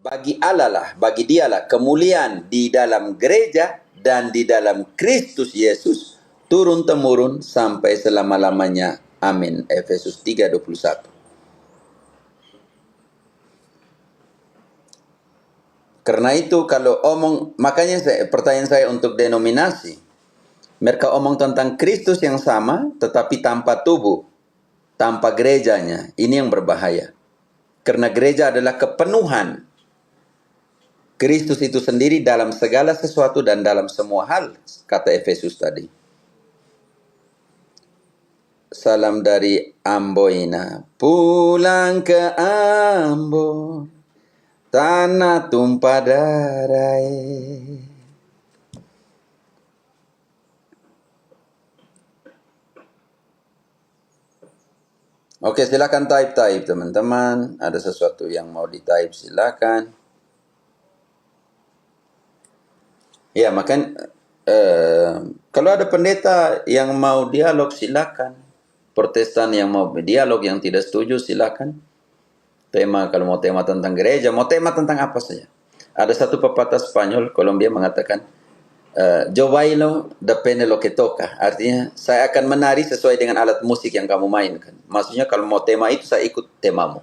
bagi Allah lah, bagi dialah kemuliaan di dalam gereja dan di dalam Kristus Yesus turun-temurun sampai selama-lamanya. Amin. Efesus 3:21. Karena itu kalau makanya pertanyaan saya untuk denominasi, mereka omong tentang Kristus yang sama tetapi tanpa tubuh, tanpa gerejanya. Ini yang berbahaya. Karena gereja adalah kepenuhan Kristus itu sendiri dalam segala sesuatu dan dalam semua hal, kata Efesus tadi. Salam dari Amboina. Pulang ke Ambon, tanah tumpah darah. Oke, silakan type teman-teman. Ada sesuatu yang mau di-type, silakan. Ya, kalau ada pendeta yang mau dialog, silakan. Protestan yang mau dialog, yang tidak setuju, silakan. Kalau mau tema tentang gereja, mau tema tentang apa saja. Ada satu pepatah Spanyol, Kolombia mengatakan, yo bailo depende lo que toca. Artinya, saya akan menari sesuai dengan alat musik yang kamu mainkan. Maksudnya kalau mau tema itu, saya ikut temamu.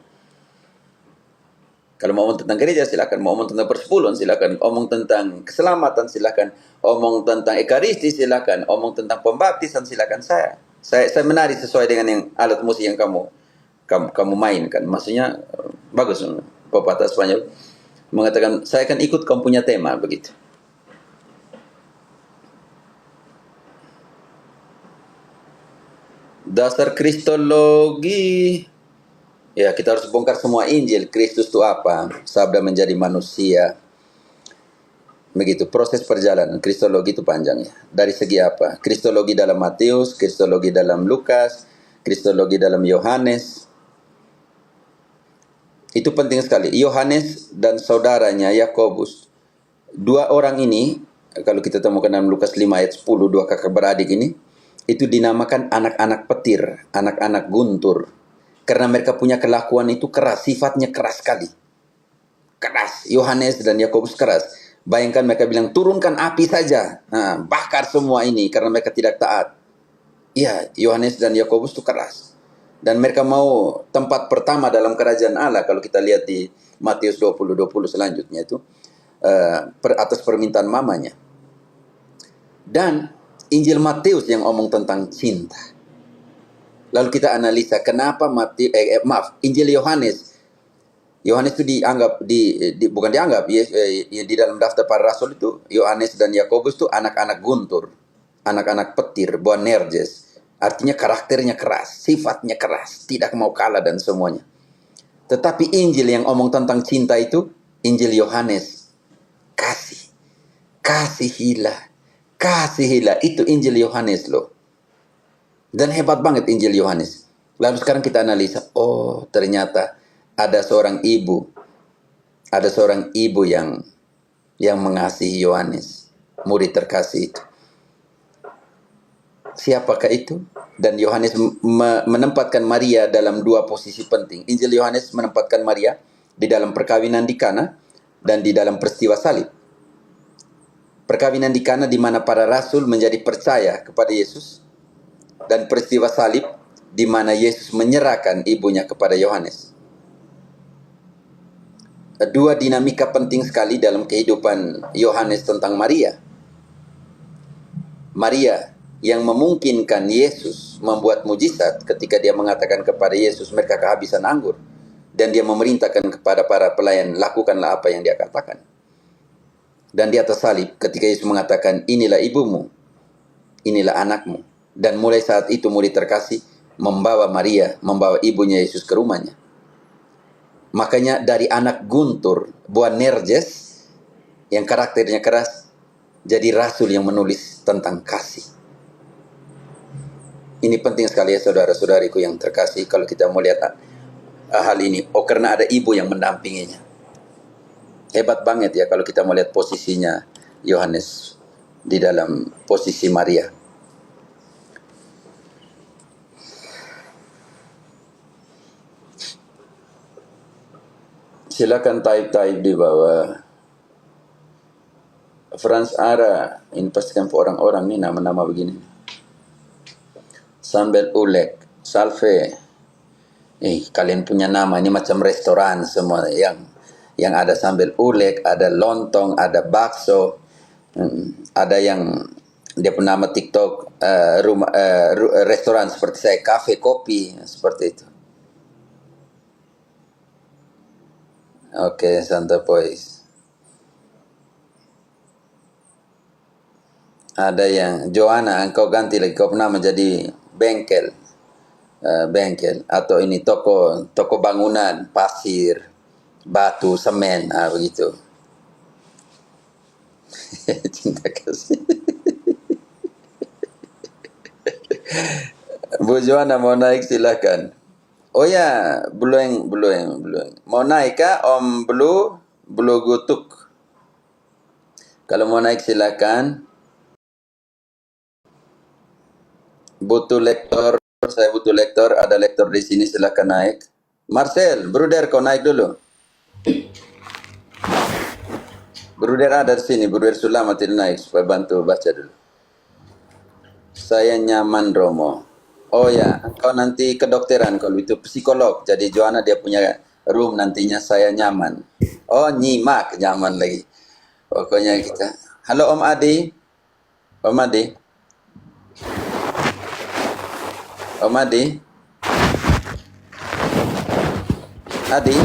Kalau mau omong tentang gereja, silakan. Mau omong tentang persepuluhan, silakan. Omong tentang keselamatan, silakan. Omong tentang ekaristi, silakan. Omong tentang pembaptisan, silakan. Saya menari sesuai dengan yang alat musik yang kamu mainkan. Maksudnya bagus. Pepatah Spanyol mengatakan, saya akan ikut kamu punya tema, begitu. Dasar kristologi. Ya, kita harus bongkar semua Injil. Kristus itu apa? Sabda menjadi manusia. Begitu, proses perjalanan. Kristologi itu panjang ya. Dari segi apa? Kristologi dalam Matius, kristologi dalam Lukas, kristologi dalam Yohanes. Itu penting sekali. Yohanes dan saudaranya Yakobus. Dua orang ini, kalau kita temukan dalam Lukas 5 ayat 10, dua kakak beradik ini, itu dinamakan anak-anak petir, anak-anak guntur. Karena mereka punya kelakuan itu keras, sifatnya keras sekali. Keras, Yohanes dan Yakobus keras. Bayangkan mereka bilang, turunkan api saja. Nah, bakar semua ini karena mereka tidak taat. Iya, Yohanes dan Yakobus itu keras. Dan mereka mau tempat pertama dalam kerajaan Allah. Kalau kita lihat di Matius 20 selanjutnya itu. Atas permintaan mamanya. Dan Injil Matius yang omong tentang cinta. Lalu kita analisa kenapa Injil Yohanes itu dianggap bukan dianggap di dalam daftar para rasul itu Yohanes dan Yakobus itu anak-anak guntur, anak-anak petir, Boanerges. Artinya karakternya keras, sifatnya keras, tidak mau kalah dan semuanya. Tetapi Injil yang omong tentang cinta itu Injil Yohanes, kasihilah itu Injil Yohanes loh. Dan hebat banget Injil Yohanes. Lalu sekarang kita analisa, oh ternyata ada seorang ibu yang mengasihi Yohanes, murid terkasih itu. Siapakah itu? Dan Yohanes menempatkan Maria dalam dua posisi penting. Injil Yohanes menempatkan Maria di dalam perkawinan di Kana dan di dalam peristiwa salib. Perkawinan di Kana di mana para rasul menjadi percaya kepada Yesus, dan peristiwa salib di mana Yesus menyerahkan ibunya kepada Yohanes. Dua dinamika penting sekali dalam kehidupan Yohanes tentang Maria. Maria yang memungkinkan Yesus membuat mujizat ketika dia mengatakan kepada Yesus mereka kehabisan anggur. Dan dia memerintahkan kepada para pelayan, lakukanlah apa yang dia katakan. Dan di atas salib ketika Yesus mengatakan, inilah ibumu, inilah anakmu. Dan mulai saat itu murid terkasih membawa ibunya Yesus ke rumahnya. Makanya dari anak guntur, Boanerges, yang karakternya keras, jadi rasul yang menulis tentang kasih. Ini penting sekali ya saudara-saudariku yang terkasih kalau kita mau lihat hal ini. Oh, karena ada ibu yang mendampinginya. Hebat banget ya kalau kita mau lihat posisinya Yohanes di dalam posisi Maria. Silakan type di bawah. Franz Ara, ini pastikan orang-orang nih nama-nama begini. Sambal ulek, salve. Kalian punya nama ini macam restoran semua yang ada sambal ulek, ada lontong, ada bakso, ada yang dia pun nama TikTok restoran seperti saya, kafe kopi seperti itu. Oke, Santa Pois. Ada yang Joanna, engkau ganti lagi kau nama jadi bengkel. Bengkel atau ini toko bangunan, pasir, batu, semen, begitu. Cinta kasih. Bu Joanna mau naik silakan. Oh ya, belum. Mau naik kah Om Blue Gutuk? Kalau mau naik silakan. Butuh lektor, saya butuh lektor, ada lektor di sini silakan naik. Marcel, Bruder kau naik dulu. Bruder ada di sini, Bruder Sulama tidak naik supaya bantu baca dulu. Saya nyaman Romo. Oh ya, kau nanti kedokteran kalau itu psikolog. Jadi Joanna dia punya room nantinya saya nyaman. Oh nyimak nyaman lagi. Pokoknya kita. Halo Om Adi. Om Adi. Om Adi.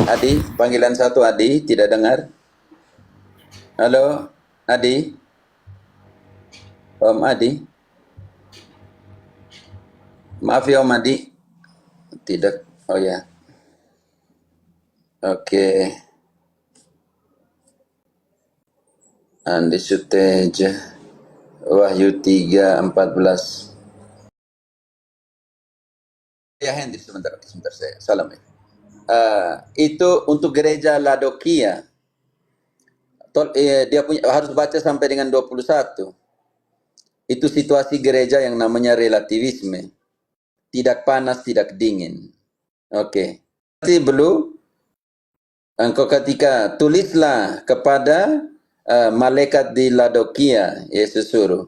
Adi, panggilan satu Adi, tidak dengar. Halo, Adi. Om Adi. Maaf ya Om Adi. Tidak, oh ya. Oke. Andi Suteja. Wahyu 3:14. Ya Hendy, sebentar saya. Salam ya. Itu untuk gereja Laodikia. Dia punya harus baca sampai dengan 21. Itu situasi gereja yang namanya relativisme. Tidak panas, tidak dingin. Oke. Nanti belum engkau ketika tulislah kepada malaikat di Laodikia, Yesus suruh.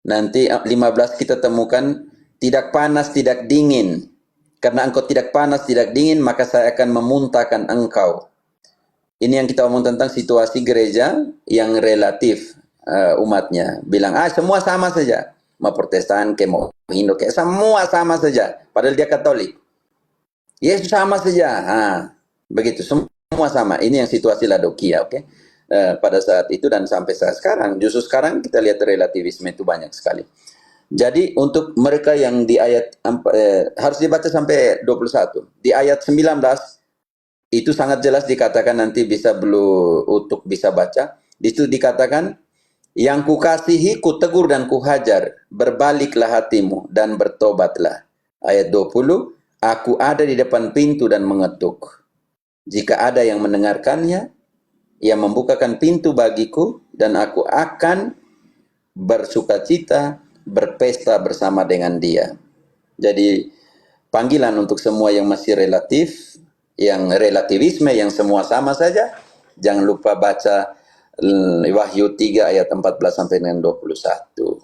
Nanti 15 kita temukan tidak panas, tidak dingin. Karena engkau tidak panas, tidak dingin, maka saya akan memuntahkan engkau. Ini yang kita omong tentang situasi gereja yang relatif umatnya. Bilang, semua sama saja. Mau Protestan, kayak mau Hindu, kayak semua sama saja. Padahal dia Katolik. Yesus sama saja. Begitu, semua sama. Ini yang situasi Laodikia, oke? Pada saat itu dan sampai saat sekarang. Justru sekarang kita lihat relativisme itu banyak sekali. Jadi untuk mereka yang di ayat harus dibaca sampai 21. Di ayat 19 itu sangat jelas dikatakan, nanti bisa untuk bisa baca. Di situ dikatakan, yang kukasihi kutegur dan kuhajar, berbaliklah hatimu dan bertobatlah. Ayat 20, aku ada di depan pintu dan mengetuk. Jika ada yang mendengarkannya, ia membukakan pintu bagiku dan aku akan bersukacita, berpesta bersama dengan dia. Jadi panggilan untuk semua yang masih relatif, yang relativisme, yang semua sama saja. Jangan lupa baca Wahyu 3 ayat 14 sampai dengan 21.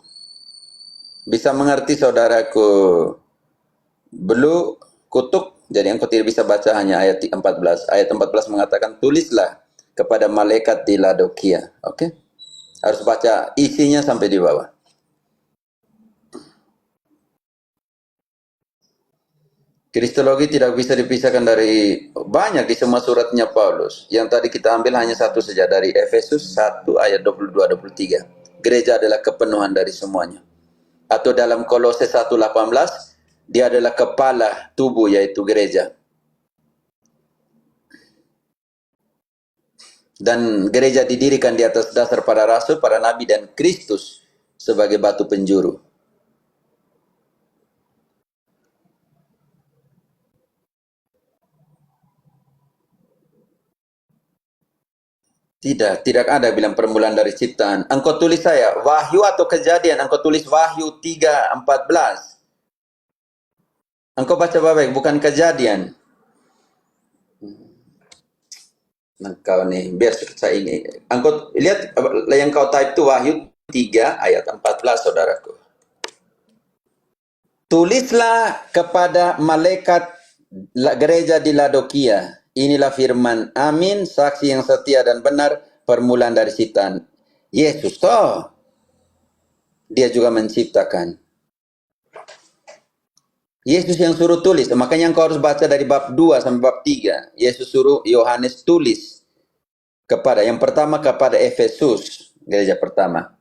Bisa mengerti saudaraku? Belum kutuk, jadi engkau tidak bisa baca hanya ayat 14. Ayat 14 mengatakan, tulislah kepada malaikat di Laodikia. Oke? Harus baca isinya sampai di bawah. Kristologi tidak bisa dipisahkan dari banyak di semua suratnya Paulus. Yang tadi kita ambil hanya satu saja dari Efesus 1 ayat 22-23. Gereja adalah kepenuhan dari semuanya. Atau dalam Kolose 1:18, dia adalah kepala tubuh yaitu gereja. Dan gereja didirikan di atas dasar para rasul, para nabi dan Kristus sebagai batu penjuru. Tidak ada bilang permulaan dari ciptaan. Engkau tulis saya, Wahyu atau Kejadian, engkau tulis Wahyu 3:14. Engkau baca baik, bukan Kejadian. Engkau nih, biar saya ini. Engkau lihat yang kau type itu Wahyu 3 ayat 14, saudaraku. Tulislah kepada malaikat gereja di Laodikia. Inilah firman amin, saksi yang setia dan benar, permulaan dari ciptaan Yesus. Toh, dia juga menciptakan. Yesus yang suruh tulis. Makanya engkau harus baca dari bab 2 sampai bab 3. Yesus suruh Yohanes tulis kepada, yang pertama kepada Efesus, gereja pertama.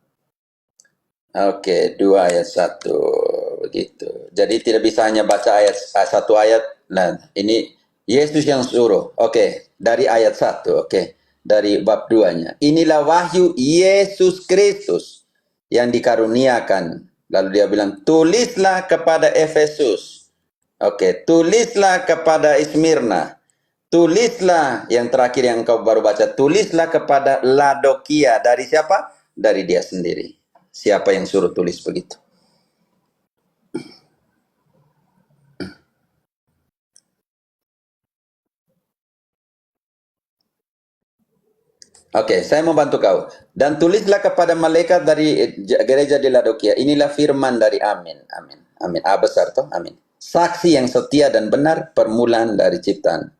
Oke, 2 ayat 1. Begitu. Jadi tidak bisa hanya baca ayat 1 ayat. Nah, ini Yesus yang suruh. Oke, dari ayat 1. Oke, dari bab 2-nya. Inilah wahyu Yesus Kristus yang dikaruniakan. Lalu dia bilang, tulislah kepada Efesus. Oke, tulislah kepada Smyrna. Tulislah, yang terakhir yang kau baru baca, tulislah kepada Laodikia. Dari siapa? Dari dia sendiri. Siapa yang suruh tulis begitu? Oke, saya mau bantu kau. Dan tulislah kepada malaikat dari gereja di Laodikia. Inilah firman dari amin. Amin. Amin. A besar toh? Amin. Saksi yang setia dan benar, permulaan dari ciptaan.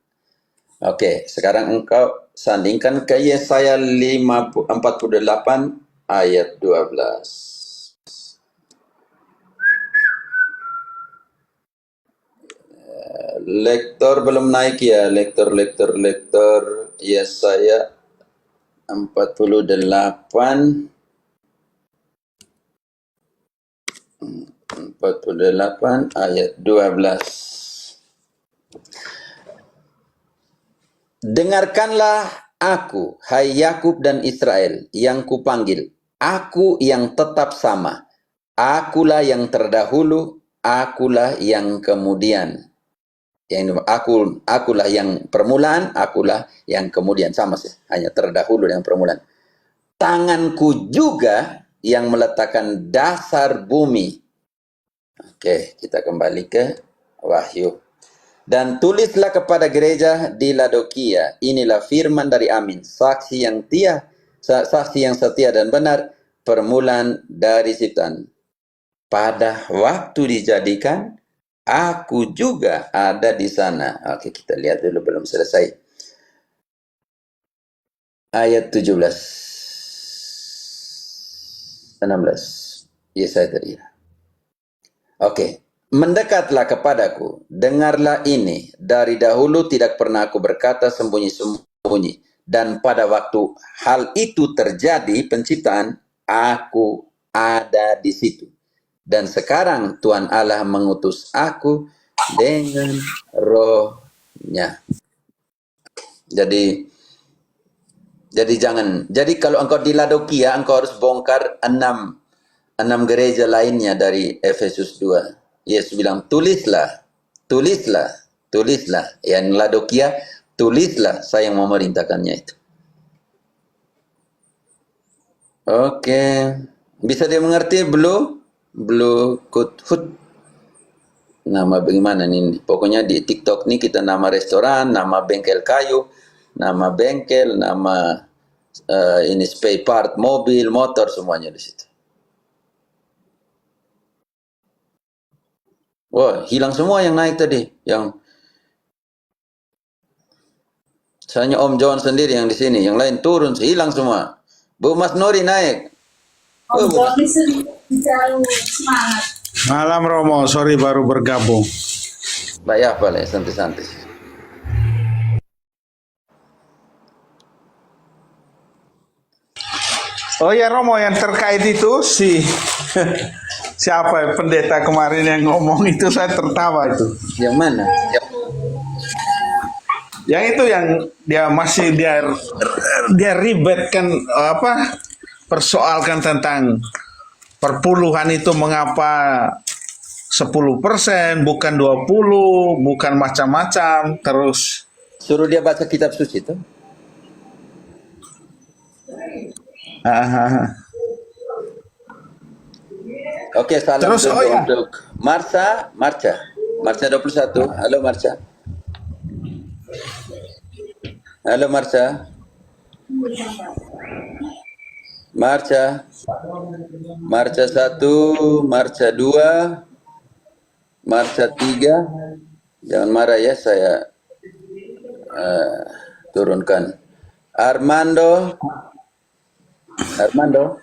Oke, sekarang engkau sandingkan ke Yesaya 48 ayat 12. Lektor belum naik ya, lektor. Yesaya 48 ayat 12. Dengarkanlah aku, hai Yakub dan Israel, yang kupanggil. Aku yang tetap sama. Akulah yang terdahulu, akulah yang kemudian. Akulah yang permulaan, akulah yang kemudian. Sama sih, hanya terdahulu yang permulaan. Tanganku juga yang meletakkan dasar bumi. Oke, kita kembali ke Wahyu. Dan tulislah kepada gereja di Laodikia, inilah firman dari amin, saksi yang setia dan benar, permulaan dari ciptaan. Pada waktu dijadikan, aku juga ada di sana. Oke, kita lihat dulu, belum selesai. Ayat 17. 16. Yesaya tadi. Oke. Mendekatlah kepadaku, dengarlah ini. Dari dahulu tidak pernah aku berkata sembunyi-sembunyi. Dan pada waktu hal itu terjadi, penciptaan, aku ada di situ. Dan sekarang Tuhan Allah mengutus aku dengan rohnya. Jadi jangan. Jadi kalau engkau di Laodikia, engkau harus bongkar 6 gereja lainnya dari Efesus 2. Yesus bilang, tulislah. Yang Laodikia, tulislah, saya yang memerintahkannya itu. Oke. Bisa dia mengerti? Blue Hood. Nama bagaimana nih? Pokoknya di TikTok nih kita nama restoran, nama bengkel kayu, nama bengkel, nama ini spare part, mobil, motor, semuanya di situ. Wah, hilang semua yang naik tadi. Yang hanya Om John sendiri yang di sini, yang lain turun, hilang semua. Bu Mas Nuri naik. Om John selalu semangat. Malam Romo, sorry baru bergabung. Baik apa lah, santai-santai. Oh ya Romo, yang terkait itu siapa ya, pendeta kemarin yang ngomong itu, saya tertawa itu. Yang mana? Yang itu yang dia masih dia ribetkan persoalkan tentang perpuluhan itu mengapa 10%, bukan 20, bukan macam-macam, terus Suruh dia baca kitab suci itu. Oke, salam terus dulu untuk Marca 21. Halo Marca. Marcha. Marcha 1, Marcha 2, Marcha 3. Jangan marah ya, saya turunkan. Armando. Armando.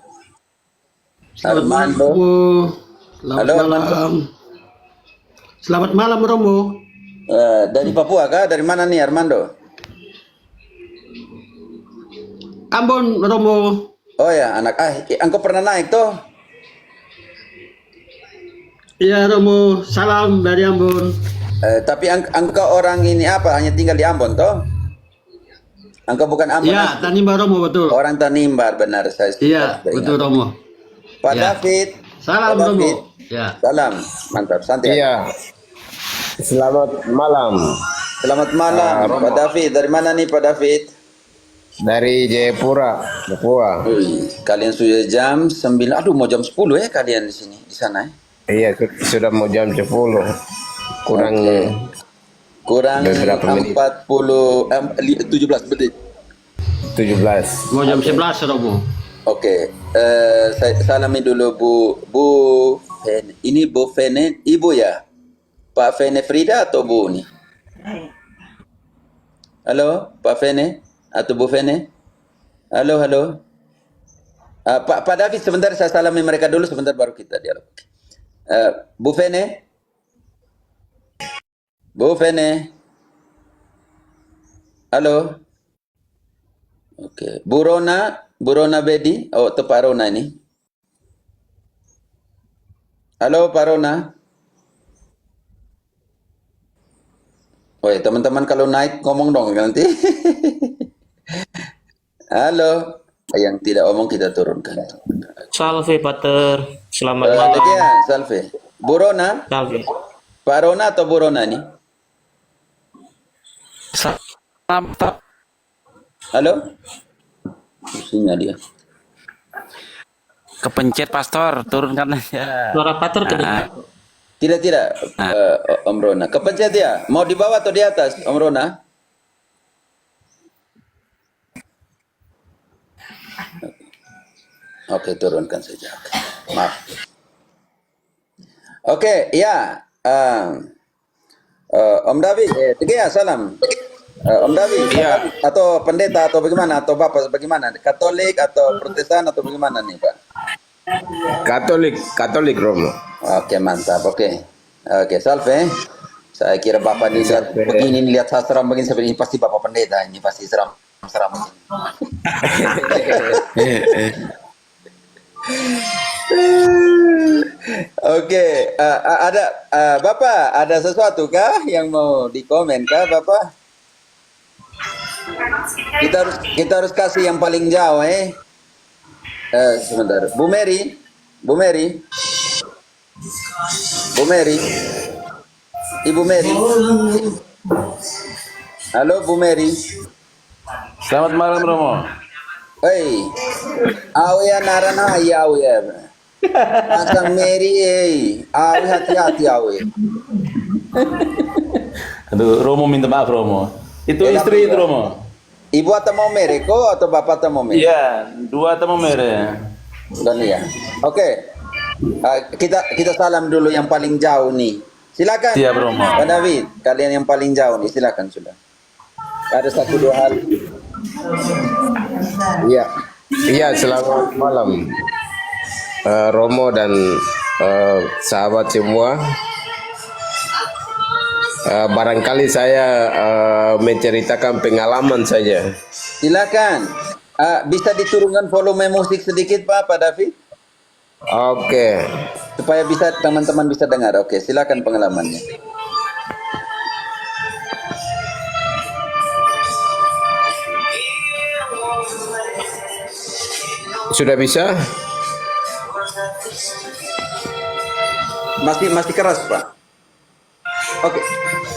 Selamat malam, Armando. Romo. Selamat Halo, malam. Armando. Selamat malam, Romo. Dari Papua kah? Dari mana nih Armando? Ambon, Romo. Oh ya, anak. Engkau pernah naik toh? Iya, Romo. Salam dari Ambon. Tapi engkau orang ini apa? Hanya tinggal di Ambon toh? Engkau bukan Ambon Iya, asli? Tanimbar, Romo, betul. Orang Tanimbar, benar saya. Iya, sudah betul, ingat. Romo. Pak Ya. David. Salam, Pak David. Romo. Ya. Salam, mantap, santai. Iya. Selamat malam. Selamat malam, Romo. Pak David. Dari mana nih Pak David? Dari Jayapura, Papua. Wih, kalian sudah jam 9. Aduh, mau jam 10 ya kalian di sini, di sana ya? Iya, sudah mau jam 10. Kurang Kurang Beberapa menit. 17 menit. 17. Mau jam 11, Romo. Oke, saya salami dulu Bu Fene. Ini Bu Fene, Ibu ya? Pak Fene Frida atau Bu nih? Halo, Pak Fene atau Bu Fene? Halo, halo. Pak David, sebentar saya salami mereka dulu, sebentar baru kita dialog. Bu Fene? Bu Fene? Halo? Oke. Bu Rona Bedi? Oh, itu Pak Rona ini. Halo, Pak Rona. Woi, teman-teman kalau naik ngomong dong nanti. Halo. Yang tidak omong kita turunkan. Salve Pater, selamat malam. Ya, salve. Bu Rona? Salve. Pak Rona atau Bu Rona nih? Selamat. Halo? Sinyal dia. Kepencet pastor, turunkan aja. Suara Pater kedengaran. Tidak, Om Rona. Kepencet ya? Mau di bawah atau di atas, Om Rona? Oke, turunkan saja. Oke. Maaf. Oke, ya. Om David, ya, salam. Om David, Iya. atau pendeta atau bagaimana? Atau Bapak bagaimana? Katolik atau Protestan atau bagaimana nih, Pak? Katolik Romo. Oke, mantap. Oke, salve. Saya kira Bapak ini lihat Salve. begini, lihat seram begini seperti ini pasti Bapak pendeta ini pasti seram. Oke, ada Bapak ada sesuatu kah yang mau dikomen kah Bapak? Kita harus kasih yang paling jauh sebentar. Bu Mary. Ibu Mary. Halo Bu Mary. Selamat malam Romo. Hei, awe ya narana ya awe ya. Asam Mary, awe hati-hati awe. Aduh, Romo minta maaf Romo. Itu Enak istri juga. itu Romo. Ibu atau mau Mary ko atau bapak atau mau Mary? Iya, dua teman mere. Dan iya. Oke. Kita salam dulu yang paling jauh nih. Silakan. Siap, Romo. Pak David, kalian yang paling jauh nih, silakan sudah. Ada 1-2 hal. Iya. Iya, selamat malam. Romo dan sahabat semua. Barangkali saya menceritakan pengalaman saja. Silakan. Bisa diturunkan volume musik sedikit Pak David? Oke. Supaya bisa teman-teman bisa dengar. Oke, silakan pengalamannya. Sudah bisa? Masih keras, Pak. Oke.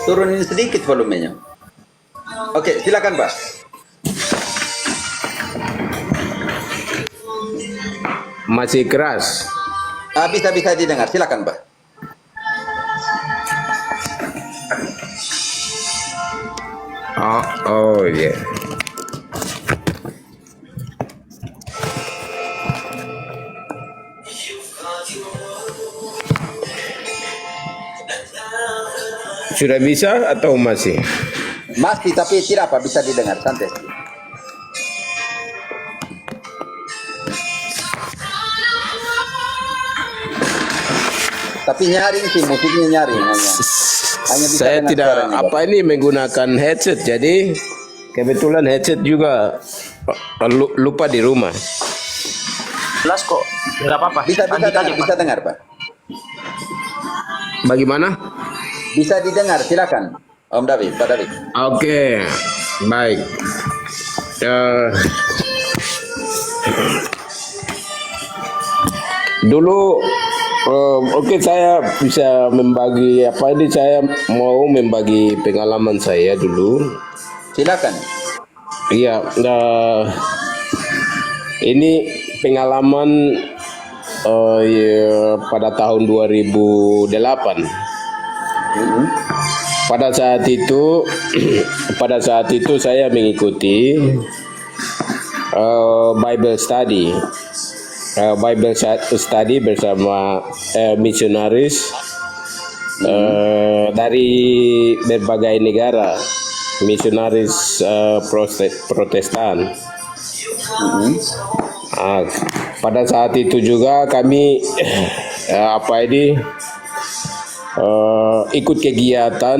Turunin sedikit volumenya. Oke, silakan, Pak. Masih keras. Bisa didengar. Silakan, Pak. Oh iya. Sudah bisa atau masih? Masih, tapi tidak apa, bisa didengar, santai. Tapi nyaring sih, musiknya nyaring. Hanya bisa Saya dengar tidak suaranya, apa ini menggunakan headset, jadi kebetulan headset juga lupa di rumah. Jelas kok. Enggak apa-apa. Bisa Lanjut dengar, aja, Pak. bisa dengar, Pak. Bagaimana? Bisa didengar, silakan. Om David, Pak David. Oke, baik. Dulu, oke, saya bisa membagi apa ini? Saya mau membagi pengalaman saya dulu. Silakan. Iya, ini pengalaman ya, pada tahun 2008. Pada saat itu saya mengikuti Bible study. Bible study bersama misionaris dari berbagai negara, misionaris Protestan. Pada saat itu juga kami ikut kegiatan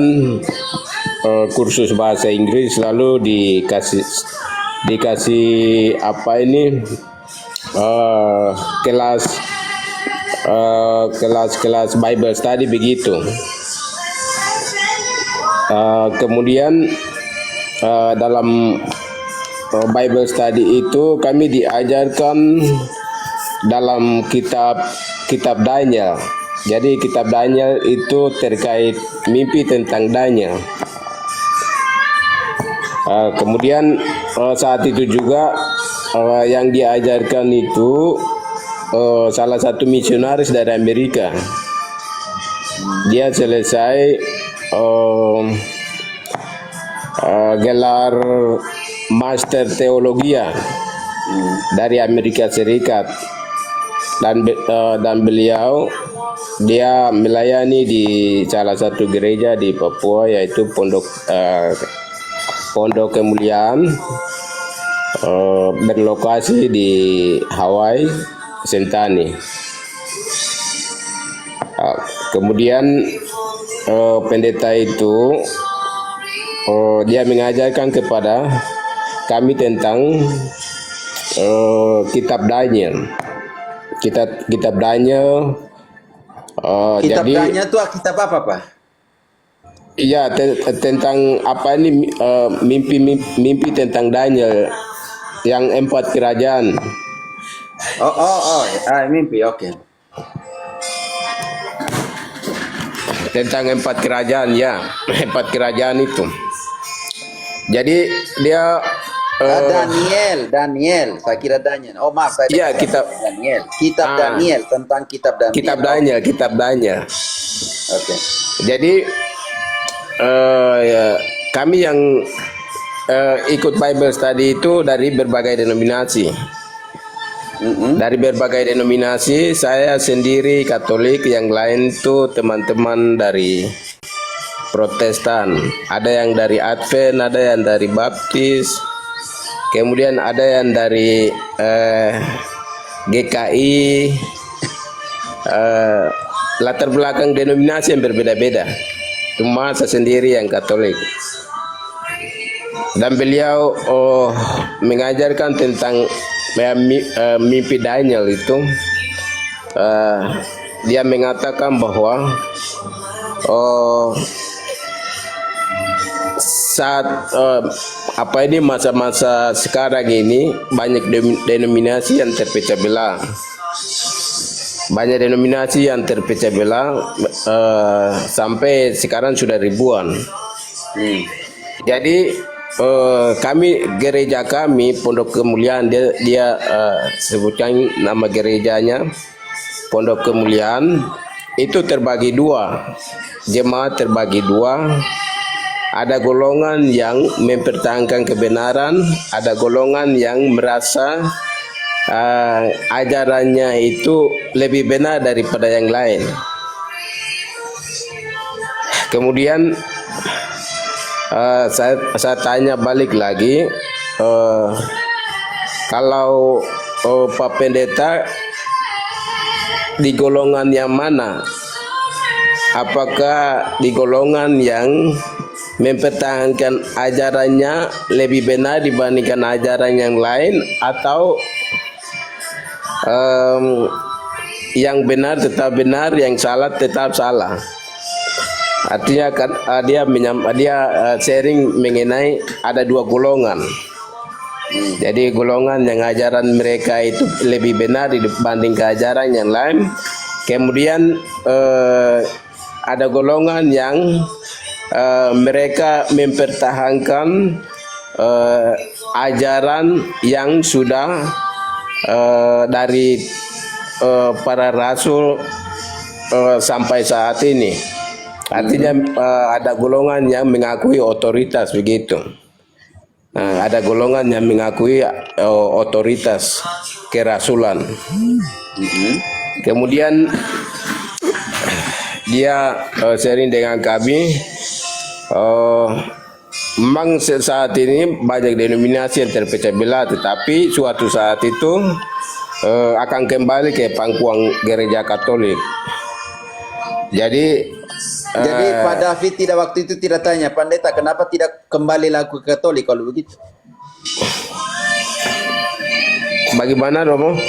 kursus bahasa Inggris, lalu dikasih kelas Bible study begitu. Kemudian dalam Bible study itu kami diajarkan dalam kitab Daniel. Jadi kitab Daniel itu terkait mimpi tentang Daniel. Kemudian saat itu juga yang diajarkan itu salah satu misionaris dari Amerika. Dia selesai gelar Master Teologia dari Amerika Serikat, dan beliau dia melayani di salah satu gereja di Papua, yaitu Pondok Kemuliaan, berlokasi di Hawaii, Sentani. Kemudian pendeta itu dia mengajarkan kepada kami tentang kitab Daniel. Kitab Daniel. Kitab Jadi Daniel itu kitab apa, Pak? iya, tentang apa ini, mimpi tentang Daniel yang 4 kerajaan. Mimpi, oke. Tentang 4 kerajaan, ya. 4 kerajaan itu. Jadi dia Daniel, saya kira Daniel. Oh maaf, saya iya, kitab Daniel. Daniel, tentang kitab Daniel. kitab Daniel. Oke. Jadi ya, kami yang ikut Bible study itu dari berbagai denominasi. Dari berbagai denominasi, saya sendiri Katolik, yang lain tuh teman-teman dari Protestan. Ada yang dari Advent, ada yang dari Baptis, kemudian ada yang dari GKI, latar belakang denominasi yang berbeda-beda. Cuma saya sendiri yang Katolik. Dan beliau mengajarkan tentang mimpi Daniel itu. Dia mengatakan bahwa saat masa-masa sekarang ini banyak denominasi yang terpecah belah. Banyak denominasi yang terpecah belah, sampai sekarang sudah ribuan. Jadi gereja kami Pondok Kemuliaan, dia sebutkan nama gerejanya Pondok Kemuliaan, itu terbagi dua. Jemaat terbagi dua. Ada golongan yang mempertahankan kebenaran, ada golongan yang merasa ajarannya itu lebih benar daripada yang lain. Kemudian saya tanya balik lagi, kalau Pak Pendeta di golongan yang mana? Apakah di golongan yang mempertahankan ajarannya lebih benar dibandingkan ajaran yang lain, atau yang benar tetap benar, yang salah tetap salah? Artinya kan dia sharing mengenai ada dua golongan. Jadi golongan yang ajaran mereka itu lebih benar dibanding ajaran yang lain. Kemudian ada golongan yang mereka mempertahankan ajaran yang sudah dari para rasul sampai saat ini. Artinya ada golongan yang mengakui otoritas begitu. Ada golongan yang mengakui otoritas kerasulan. Kemudian dia sharing dengan kami, memang saat ini banyak denominasi yang terpecah belah, tetapi suatu saat itu akan kembali ke pangkuan gereja Katolik. Jadi Pak David waktu itu tidak tanya, pendeta kenapa tidak kembali lagi ke Katolik kalau begitu? Bagaimana, Romo?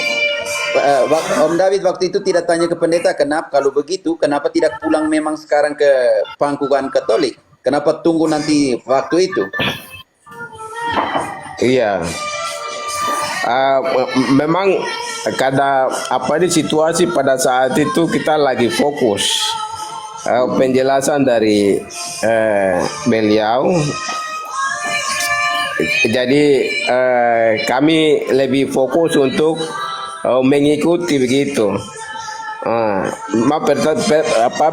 Om David waktu itu tidak tanya ke pendeta, kenapa kalau begitu kenapa tidak pulang memang sekarang ke pangkuan Katolik? Kenapa tunggu nanti waktu itu? Iya. Memang kada di situasi pada saat itu kita lagi fokus penjelasan dari beliau. Jadi kami lebih fokus untuk mengikuti begitu.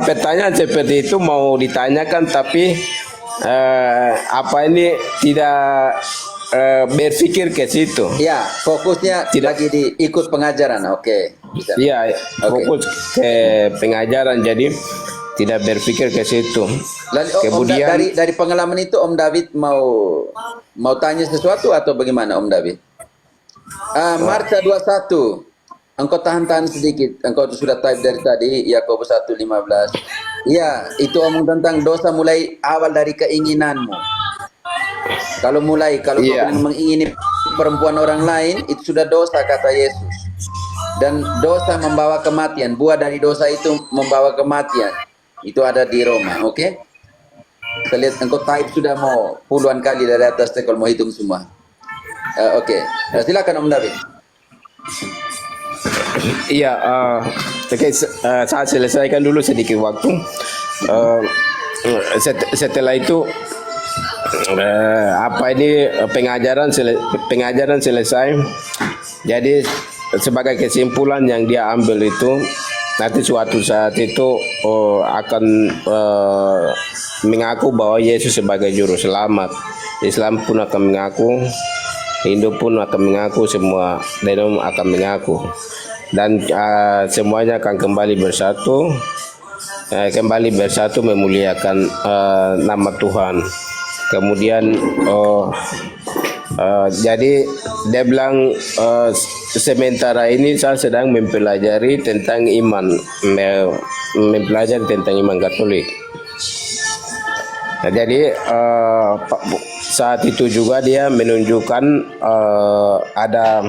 Pertanyaan seperti itu mau ditanyakan, tapi ini tidak berpikir ke situ. Ya, fokusnya tidak lagi di ikut pengajaran. Oke. Iya, fokus ke pengajaran, jadi tidak berpikir ke situ. Lalu, kemudian dari pengalaman itu Om David mau tanya sesuatu atau bagaimana Om David? Marta 21. Engkau tahan sedikit. Engkau sudah type dari tadi Yakobus 1:15. Ya, itu omong tentang dosa mulai awal dari keinginanmu. Kalau kau mengingini perempuan orang lain, itu sudah dosa kata Yesus. Dan dosa membawa kematian. Buah dari dosa itu membawa kematian. Itu ada di Roma, oke? Kita lihat engkau type sudah mau puluhan kali dari atas, kalau mau hitung semua. Oke. Silakan Om David. Iya, saya selesaikan dulu sedikit waktu. Setelah itu pengajaran selesai. Jadi sebagai kesimpulan yang dia ambil itu, nanti suatu saat itu akan mengaku bahwa Yesus sebagai juru selamat. Islam pun akan mengaku, Hindu pun akan mengaku, semua denom akan mengaku, dan semuanya akan kembali bersatu memuliakan nama Tuhan. Kemudian jadi dia bilang sementara ini saya sedang mempelajari tentang iman, Katolik. Nah, jadi saat itu juga dia menunjukkan ada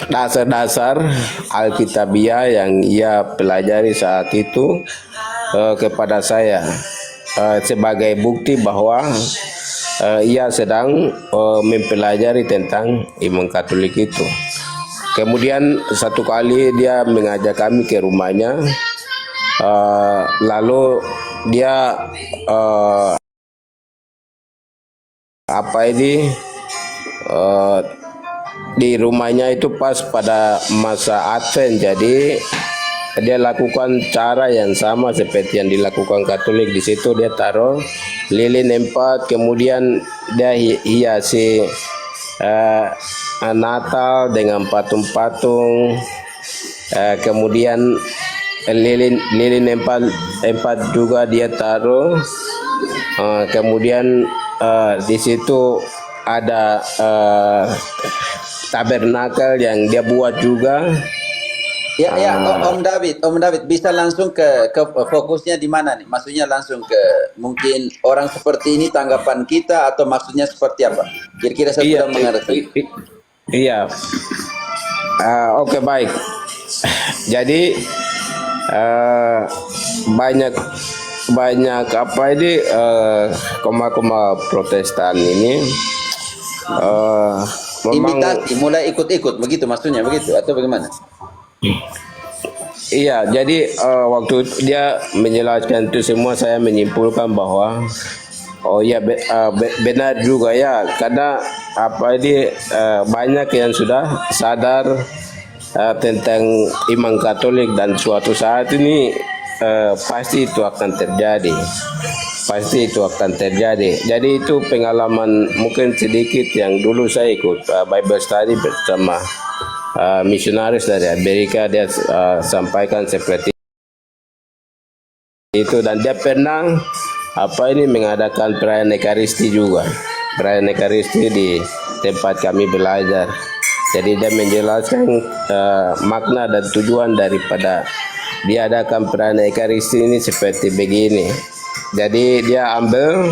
dasar-dasar Alkitabiah yang ia pelajari saat itu kepada saya sebagai bukti bahwa ia sedang mempelajari tentang iman Katolik itu. Kemudian satu kali dia mengajak kami ke rumahnya, lalu dia di rumahnya itu pas pada masa Advent, jadi dia lakukan cara yang sama seperti yang dilakukan Katolik. Di situ dia taruh lilin 4, kemudian dia hiasi Natal dengan patung-patung, kemudian lilin empat juga dia taruh. Kemudian di situ ada tabernakel yang dia buat juga. Ya, Om David bisa langsung ke fokusnya di mana nih? Maksudnya langsung ke mungkin orang seperti ini tanggapan kita atau maksudnya seperti apa? Kira-kira saya sudah mengerti. Iya. Oke, baik. Jadi banyak apa ini koma-koma Protestan ini memang Imitasi, mulai ikut-ikut begitu maksudnya begitu atau bagaimana? iya. Jadi waktu dia menjelaskan itu semua, saya menyimpulkan bahwa oh ya, benar juga ya, karena apa ini banyak yang sudah sadar tentang iman Katolik, dan suatu saat ini pasti itu akan terjadi. Jadi itu pengalaman mungkin sedikit yang dulu saya ikut Bible study bersama misionaris dari Amerika. Dia sampaikan seperti itu, dan dia pernah mengadakan perayaan Ekaristi juga, perayaan Ekaristi di tempat kami belajar. Jadi dia menjelaskan makna dan tujuan daripada diadakan perayaan Ekaristi ini seperti begini. Jadi dia ambil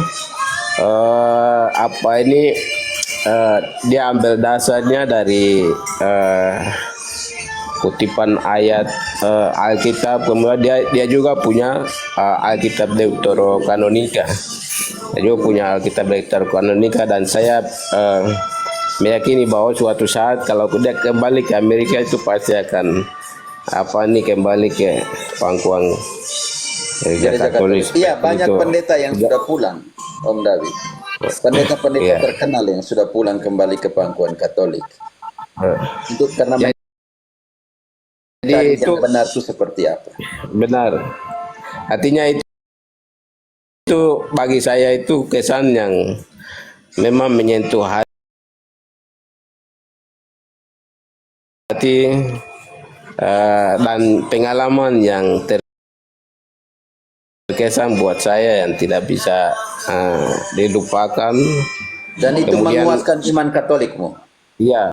dia ambil dasarnya dari kutipan ayat Alkitab. Kemudian dia juga punya Alkitab Deuterokanonika. Dia juga punya Alkitab Deuterokanonika, dan saya meyakini bahwa suatu saat kalau dia kembali ke Amerika itu pasti akan kembali ke pangkuan Gereja Katolik. Iya, banyak itu. pendeta yang sudah pulang, Om David. Pendeta-pendeta terkenal yang sudah pulang kembali ke pangkuan Katolik. Untuk karena Jadi itu yang benar itu seperti apa? benar. Artinya itu bagi saya itu kesan yang memang menyentuh hati, dan pengalaman yang terkesan buat saya yang tidak bisa dilupakan. Dan itu Kemudian- menguatkan iman Katolikmu. Iya.